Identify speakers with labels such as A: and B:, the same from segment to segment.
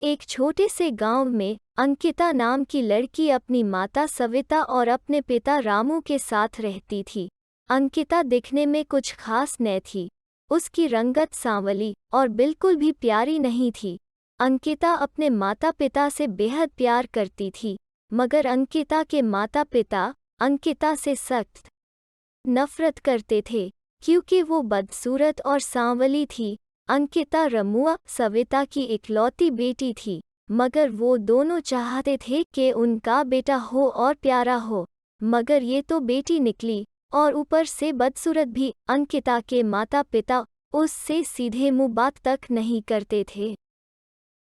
A: एक छोटे से गांव में अंकिता नाम की लड़की अपनी माता सविता और अपने पिता रामू के साथ रहती थी। अंकिता दिखने में कुछ खास न थी। उसकी रंगत सांवली और बिल्कुल भी प्यारी नहीं थी। अंकिता अपने माता पिता से बेहद प्यार करती थी, मगर अंकिता के माता पिता अंकिता से सख्त नफरत करते थे, क्योंकि वो बदसूरत और सांवली थी। अंकिता रमुआ सविता की इकलौती बेटी थी, मगर वो दोनों चाहते थे कि उनका बेटा हो और प्यारा हो, मगर ये तो बेटी निकली और ऊपर से बदसूरत भी। अंकिता के माता पिता उससे सीधे मुंह बात तक नहीं करते थे,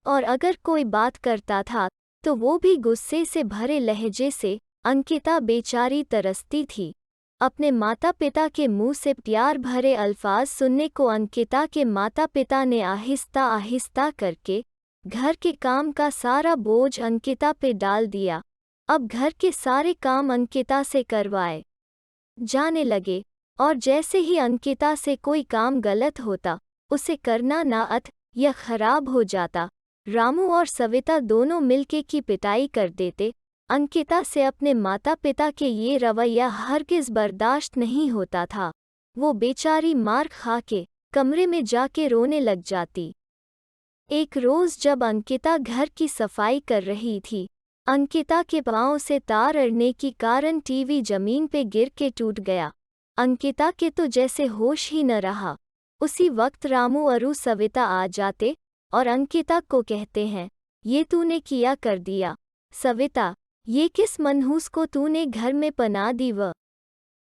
A: और अगर कोई बात करता था तो वो भी गुस्से से भरे लहजे से। अंकिता बेचारी तरसती थी। अपने माता पिता के मुंह से प्यार भरे अल्फाज सुनने को अंकिता के माता पिता ने आहिस्ता आहिस्ता करके घर के काम का सारा बोझ अंकिता पे डाल दिया। अब घर के सारे काम अंकिता से करवाए जाने लगे, और जैसे ही अंकिता से कोई काम गलत होता, उसे करना ना आता या खराब हो जाता, रामू और सविता दोनों मिलके की पिटाई कर देते। अंकिता से अपने माता पिता के ये रवैया हरगिज़ बर्दाश्त नहीं होता था। वो बेचारी मार खा के कमरे में जाके रोने लग जाती। एक रोज़ जब अंकिता घर की सफाई कर रही थी, अंकिता के पांव से तार अड़ने के कारण टीवी जमीन पे गिर के टूट गया। अंकिता के तो जैसे होश ही न रहा। उसी वक्त रामू और सविता आ जाते और अंकिता को कहते हैं, ये तूने किया कर दिया। सविता, ये किस मनहूस को तूने घर में पना दी व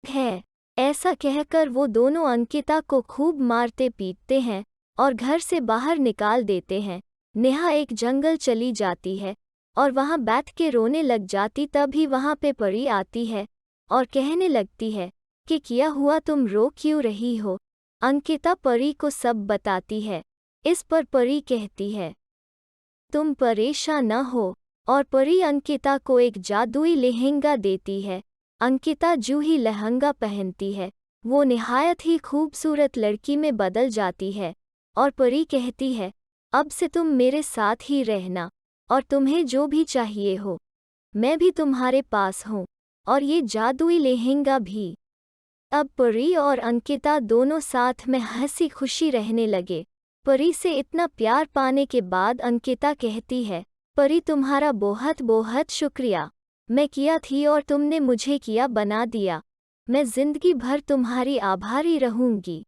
A: है। ऐसा कहकर वो दोनों अंकिता को खूब मारते पीटते हैं और घर से बाहर निकाल देते हैं। नेहा एक जंगल चली जाती है और वहाँ बैठ के रोने लग जाती। तभी वहाँ पे परी आती है और कहने लगती है कि क्या हुआ, तुम रो क्यों रही हो। अंकिता परी को सब बताती है। इस पर परी कहती है, तुम परेशान न हो, और परी अंकिता को एक जादुई लहंगा देती है। अंकिता जो ही लहंगा पहनती है, वो निहायत ही खूबसूरत लड़की में बदल जाती है। और परी कहती है, अब से तुम मेरे साथ ही रहना, और तुम्हें जो भी चाहिए हो मैं भी तुम्हारे पास हूँ, और ये जादुई लहंगा भी। अब परी और अंकिता दोनों साथ में हंसी खुशी रहने लगे। परी से इतना प्यार पाने के बाद अंकिता कहती है, परी तुम्हारा बहुत बहुत शुक्रिया। मैं किया थी और तुमने मुझे किया बना दिया। मैं जिंदगी भर तुम्हारी आभारी रहूंगी।